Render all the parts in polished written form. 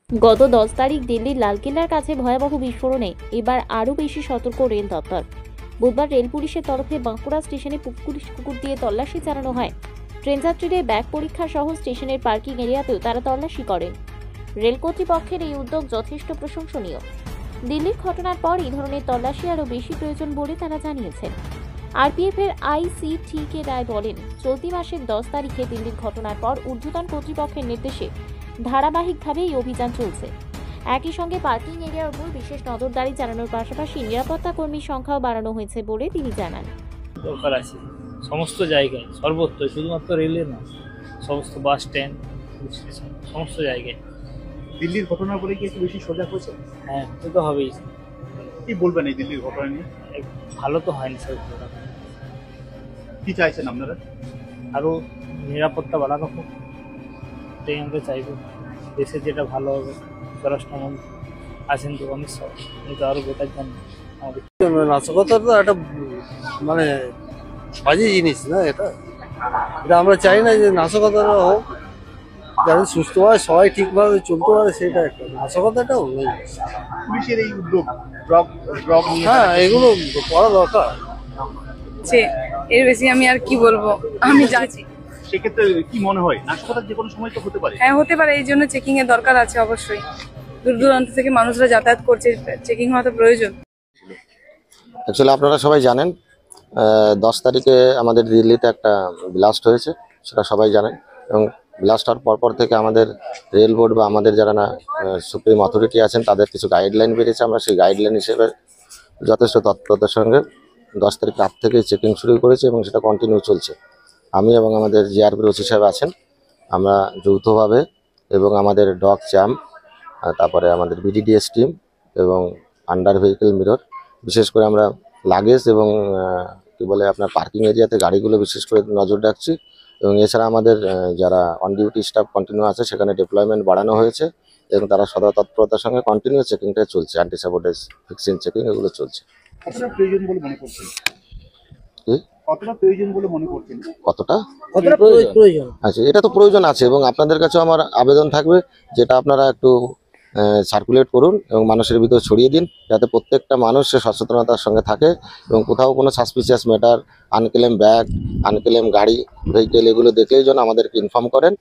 গত 10 তারিখ দিল্লির লালকেল্লার কাছে ভয়াবহ বিস্ফোরণে এবার আরও বেশি সতর্ক রেল দপ্তর। বুধবার রেল পুলিশের তরফে বাঁকুড়া স্টেশনে পুলিশ কুকুর দিয়ে তল্লাশি চালানো হয়। ট্রেন যাত্রীদের ব্যাগ পরীক্ষা সহ স্টেশনের পার্কিং এরিয়াতেও তারা তল্লাশি করেন। রেল কর্তৃপক্ষের এই উদ্যোগ যথেষ্ট প্রশংসনীয়। দিল্লির ঘটনার পর এই ধরনের তল্লাশি আরও বেশি প্রয়োজন বলে তারা জানিয়েছেন। আরপিএফ এর ICTK রায় বলেন, চলতি মাসের 10 তারিখে দিল্লির ঘটনার পর ঊর্ধ্বতন কর্তৃপক্ষের নির্দেশে ধারাবাহিকভাবে এই অভিযান চলছে। একই সঙ্গে পার্কিং এরিয়ার উপর বিশেষ নজরদারি চালানোর পাশাপাশি নিরাপত্তা কর্মীর সংখ্যাও বাড়ানো হয়েছে বলে তিনি জানান। দরকার আছে সমস্ত জায়গায়, সর্বত্র, শুধুমাত্র রেলে না, সমস্ত বাস স্ট্যান্ড, স্টেশন, সমস্ত জায়গায়। দিল্লির ঘটনার পরে কি একটু বেশি সজাগ হয়েছে? হ্যাঁ, সে তো হবেই। কি বলবেন এই দিল্লির ঘটনা নিয়ে? ভালো তো হয়নি স্যার। কি চাইছেন আপনারা? আরও নিরাপত্তা বাড়ানো হোক, এটাই আমরা চাইব। দেশে যেটা ভালো হবে। স্বরাষ্ট্রমন্ত্রী আছেন তো অমিত শাহ, উনি তো আরও গোটার জন্য আমাদের নাশকতা তো একটা মানে বাজে জিনিস না, এটা আমরা চাই না যে নাশকতাটা হোক, যাতে সুস্থভাবে সবাই ঠিকভাবে চলতে পারে, সেটা একটা নাশকতাটাও নেই। পুলিশের এই উদ্যোগ হ্যাঁ, এগুলো করা দরকার। এর বেশি আমি আর কি বলবো, আমি যাচ্ছি। সেক্ষেত্রে কি মনে হয় নাশকতা যে কোনো সময় তো হতে পারে? হ্যাঁ, হতে পারে, এই জন্য চেকিং এর দরকার আছে অবশ্যই। দূর দূরান্ত থেকে মানুষরা যাতায়াত করছে, চেকিং হওয়া তো প্রয়োজন। অ্যাকচুয়ালি আপনারা সবাই জানেন 10 তারিখে আমাদের দিল্লিতে একটা ব্লাস্ট হয়েছে, সেটা সবাই জানেন। এবং ব্লাস্ট হওয়ার পরপর থেকে আমাদের রেল বোর্ড বা আমাদের যারা না সুপ্রিম অথরিটি আছেন তাদের কিছু গাইডলাইন বেরিয়েছে। আমরা সেই গাইডলাইন হিসেবে যথেষ্ট তৎপরতার সঙ্গে 10 তারিখ রাত থেকে চেকিং শুরু করেছি এবং সেটা কন্টিনিউ চলছে। আমি এবং আমাদের জিআরপির ওসি সাহেব আছেন, আমরা যৌথভাবে এবং আমাদের ডগ চ্যাম, তারপরে আমাদের BDDS টিম এবং আন্ডার ভেহিকেল মিরর, বিশেষ করে আমরা লাগেজ এবং কি বলে আপনার পার্কিং এরিয়াতে গাড়িগুলো বিশেষ করে নজর রাখছি। এবং এছাড়া আমাদের যারা অন ডিউটি স্টাফ কন্টিনিউ আছে সেখানে ডিপ্লয়মেন্ট বাড়ানো হয়েছে এবং তারা সদা তৎপরতার সঙ্গে কন্টিনিউ চেকিংটা চলছে। অ্যান্টি সাবোটেজ, ফিক্সিং চেকিং এগুলো চলছে। কতটা প্রয়োজন বলে মনে করছেন? কতটা প্রয়োজন? আচ্ছা, এটা তো প্রয়োজন আছে এবং আপনাদের কাছেও আমার আবেদন থাকবে যেটা আপনারা একটু সার্কুলেট করুন এবং মানুষের ভিতর ছড়িয়ে দিন, যাতে প্রত্যেকটা মানুষ সে সচেতনতার সঙ্গে থাকে এবং কোথাও কোনো suspicious matter, unclaim bag, unclaim গাড়ি, ভেহিকেল এগুলো দেখলেই যেন আমাদেরকে ইনফর্ম করেন,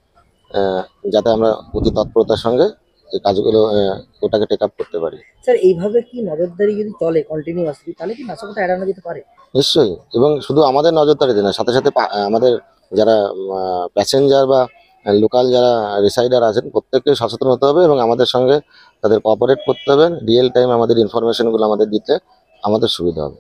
যাতে আমরা অতি তৎপরতার সঙ্গে এই কাজগুলো ওটাকে টেক আপ করতে পারি। স্যার, এইভাবে কি নজরদারি যদি চলে কন্টিনিউয়াসলি, তাহলে কি নাশকতা এড়ানো যেতে পারে? নিশ্চয়ই, এবং শুধু আমাদের নজরদারিতে না, সাথে সাথে আমাদের যারা প্যাসেঞ্জার বা লোকাল যারা রিসাইডার আছেন প্রত্যেককে সচেতন হতে হবে এবং আমাদের সঙ্গে তাদের কোঅপারেট করতে হবে। রিয়েল টাইম আমাদের ইনফরমেশনগুলো আমাদের দিতে আমাদের সুবিধা হবে।